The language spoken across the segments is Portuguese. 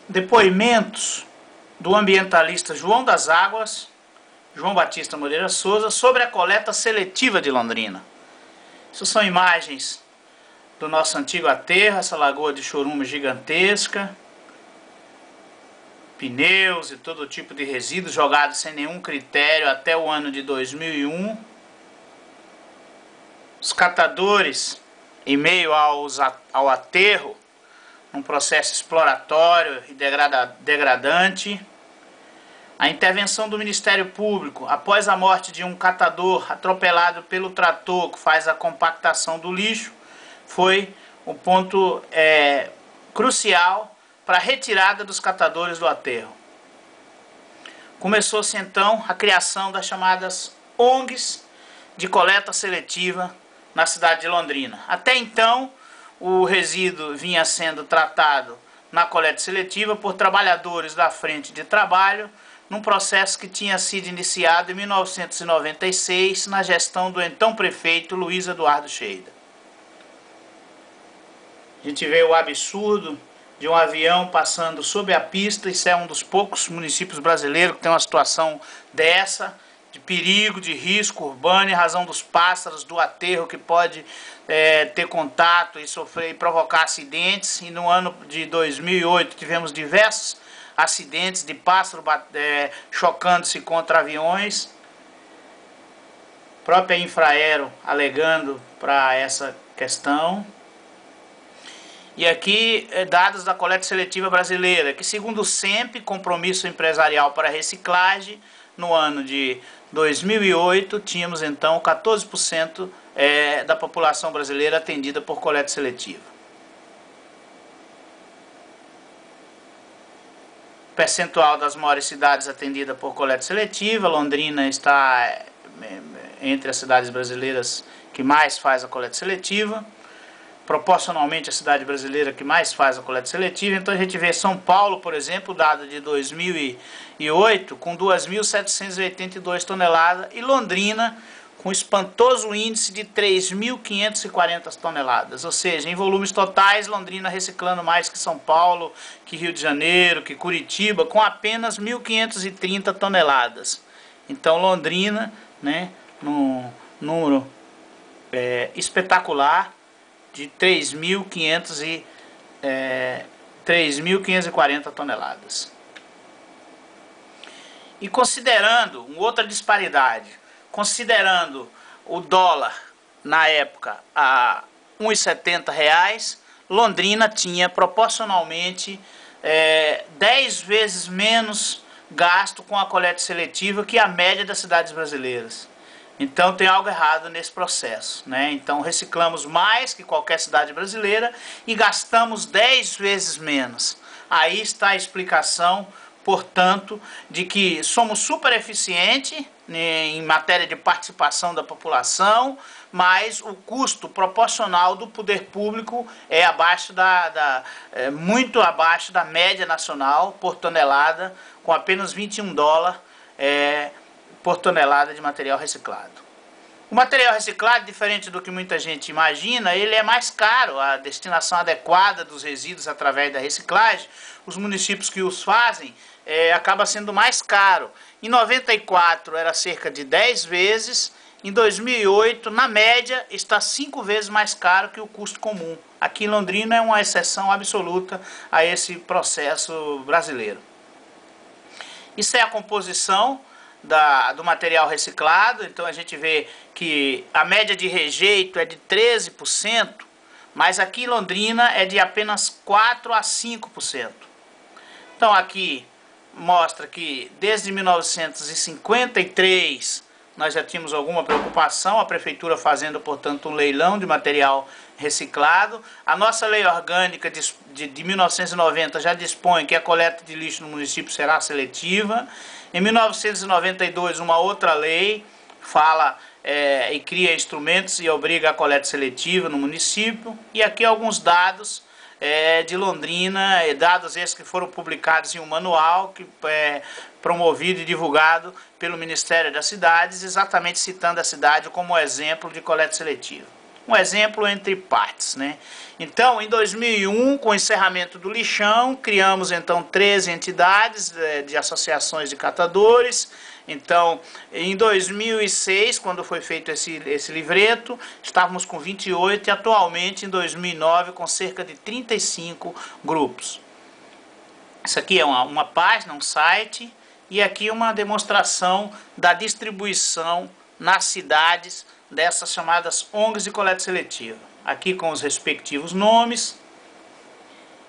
Depoimentos do ambientalista João das Águas, João Batista Moreira Souza, sobre a coleta seletiva de Londrina. Isso são imagens do nosso antigo aterro, essa lagoa de chorume gigantesca, pneus e todo tipo de resíduos jogados sem nenhum critério até o ano de 2001. Os catadores, em meio ao aterro, um processo exploratório e degradante. A intervenção do Ministério Público após a morte de um catador atropelado pelo trator que faz a compactação do lixo foi um ponto crucial para a retirada dos catadores do aterro. Começou-se então a criação das chamadas ONGs de coleta seletiva na cidade de Londrina. Até então, o resíduo vinha sendo tratado na coleta seletiva por trabalhadores da frente de trabalho, num processo que tinha sido iniciado em 1996 na gestão do então prefeito Luiz Eduardo Scheida. A gente vê o absurdo de um avião passando sob a pista. Isso é um dos poucos municípios brasileiros que tem uma situação dessa, de perigo, de risco urbano, em razão dos pássaros, do aterro que pode ter contato e sofrer e provocar acidentes. E no ano de 2008 tivemos diversos acidentes de pássaro chocando-se contra aviões. A própria Infraero alegando para essa questão. E aqui dados da coleta seletiva brasileira, que segundo o SEMP, Compromisso Empresarial para Reciclagem, no ano de 2008, tínhamos então 14% da população brasileira atendida por coleta seletiva. Percentual das maiores cidades atendida por coleta seletiva. Londrina está entre as cidades brasileiras que mais faz a coleta seletiva. Proporcionalmente a cidade brasileira que mais faz a coleta seletiva. Então a gente vê São Paulo, por exemplo, dado de 2008, com 2.782 toneladas, e Londrina com espantoso índice de 3.540 toneladas. Ou seja, em volumes totais, Londrina reciclando mais que São Paulo, que Rio de Janeiro, que Curitiba, com apenas 1.530 toneladas. Então Londrina, né, num número espetacular, de 3.540 toneladas. E considerando uma outra disparidade, considerando o dólar na época a R$ 1,70, Londrina tinha proporcionalmente 10 vezes menos gasto com a coleta seletiva que a média das cidades brasileiras. Então tem algo errado nesse processo, né? Então reciclamos mais que qualquer cidade brasileira e gastamos 10 vezes menos. Aí está a explicação, portanto, de que somos super eficientes em matéria de participação da população, mas o custo proporcional do poder público é abaixo muito abaixo da média nacional por tonelada, com apenas $21 por tonelada de material reciclado. O material reciclado, diferente do que muita gente imagina, ele é mais caro. A destinação adequada dos resíduos através da reciclagem, os municípios que os fazem, acaba sendo mais caro. Em 94 era cerca de 10 vezes, em 2008, na média, está 5 vezes mais caro que o custo comum. Aqui em Londrina é uma exceção absoluta a esse processo brasileiro. Isso é a composição do material reciclado. Então a gente vê que a média de rejeito é de 13%, mas aqui em Londrina é de apenas 4 a 5%. Então aqui mostra que desde 1953 nós já tínhamos alguma preocupação, a prefeitura fazendo, portanto, um leilão de material reciclado. A nossa lei orgânica de 1990 já dispõe que a coleta de lixo no município será seletiva. Em 1992, uma outra lei fala e cria instrumentos e obriga a coleta seletiva no município. E aqui alguns dados de Londrina, dados esses que foram publicados em um manual que promovido e divulgado pelo Ministério das Cidades, exatamente citando a cidade como exemplo de coleta seletiva. um exemplo entre partes, né? Então, em 2001, com o encerramento do lixão, criamos então 13 entidades de associações de catadores. Então, em 2006, quando foi feito esse livreto, estávamos com 28 e atualmente, em 2009, com cerca de 35 grupos. Isso aqui é uma página, um site, e aqui uma demonstração da distribuição nas cidades dessas chamadas ONGs de coleta seletiva. Aqui com os respectivos nomes,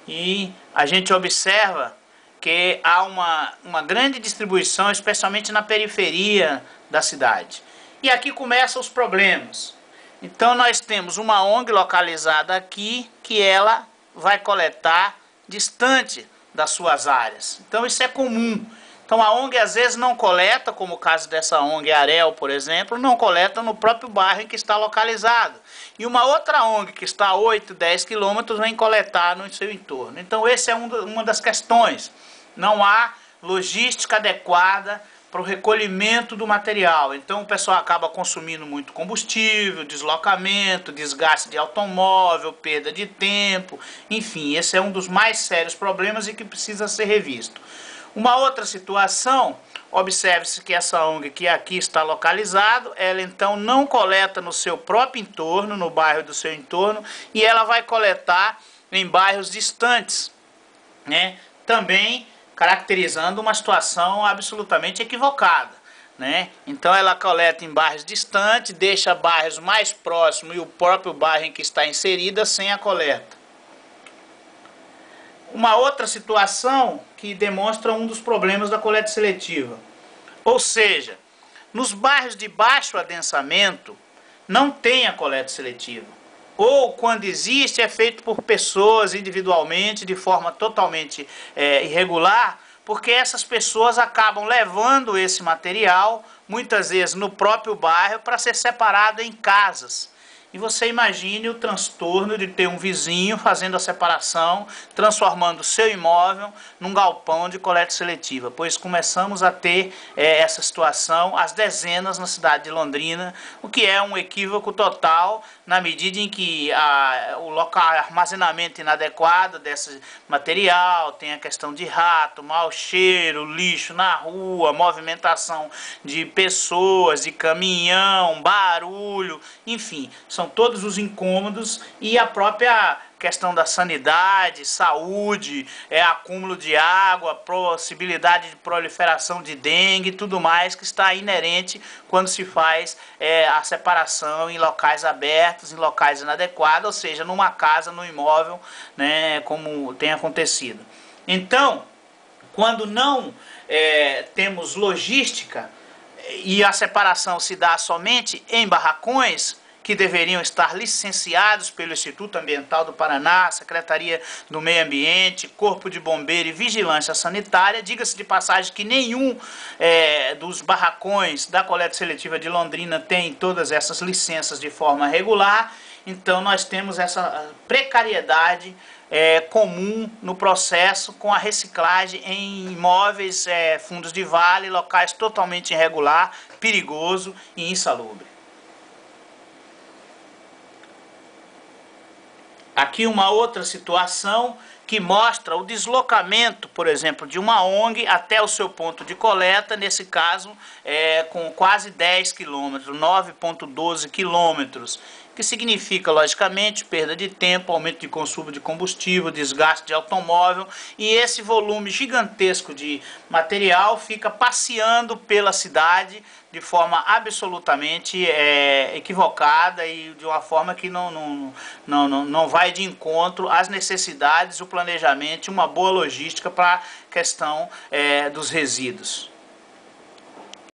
e a gente observa que há uma grande distribuição, especialmente na periferia da cidade. E aqui começam os problemas. Então nós temos uma ONG localizada aqui, que ela vai coletar distante das suas áreas. Então isso é comum. Então a ONG às vezes não coleta, como o caso dessa ONG Arel, por exemplo, não coleta no próprio bairro em que está localizado. E uma outra ONG que está a 8, 10 quilômetros vem coletar no seu entorno. Então essa é uma das questões. Não há logística adequada para o recolhimento do material. Então o pessoal acaba consumindo muito combustível, deslocamento, desgaste de automóvel, perda de tempo. Enfim, esse é um dos mais sérios problemas e que precisa ser revisto. Uma outra situação, observe-se que essa ONG que aqui está localizado, ela então não coleta no seu próprio entorno, no bairro do seu entorno, e ela vai coletar em bairros distantes, né? Também caracterizando uma situação absolutamente equivocada, né? Então ela coleta em bairros distantes, deixa bairros mais próximos e o próprio bairro em que está inserida sem a coleta. Uma outra situação que demonstra um dos problemas da coleta seletiva. Ou seja, nos bairros de baixo adensamento não tem a coleta seletiva. Ou quando existe é feito por pessoas individualmente, de forma totalmente irregular, porque essas pessoas acabam levando esse material, muitas vezes no próprio bairro, para ser separado em casas. E você imagine o transtorno de ter um vizinho fazendo a separação, transformando o seu imóvel num galpão de coleta seletiva, pois começamos a ter essa situação às dezenas na cidade de Londrina, o que é um equívoco total, na medida em que o local armazenamento inadequado desse material, tem a questão de rato, mau cheiro, lixo na rua, movimentação de pessoas, de caminhão, barulho, enfim, são todos os incômodos, e a própria questão da sanidade, saúde, acúmulo de água, possibilidade de proliferação de dengue e tudo mais que está inerente quando se faz a separação em locais abertos, em locais inadequados, ou seja, numa casa, no imóvel, né, como tem acontecido. Então, quando não temos logística e a separação se dá somente em barracões, que deveriam estar licenciados pelo Instituto Ambiental do Paraná, Secretaria do Meio Ambiente, Corpo de Bombeiro e Vigilância Sanitária. Diga-se de passagem que nenhum dos barracões da coleta seletiva de Londrina tem todas essas licenças de forma regular. Então nós temos essa precariedade comum no processo com a reciclagem em imóveis, fundos de vale, locais totalmente irregular, perigoso e insalubre. Aqui uma outra situação que mostra o deslocamento, por exemplo, de uma ONG até o seu ponto de coleta, nesse caso com quase 10 quilômetros, 9,12 quilômetros, que significa, logicamente, perda de tempo, aumento de consumo de combustível, desgaste de automóvel, e esse volume gigantesco de material fica passeando pela cidade de forma absolutamente equivocada e de uma forma que não vai de encontro às necessidades, o planejamento e uma boa logística para a questão dos resíduos.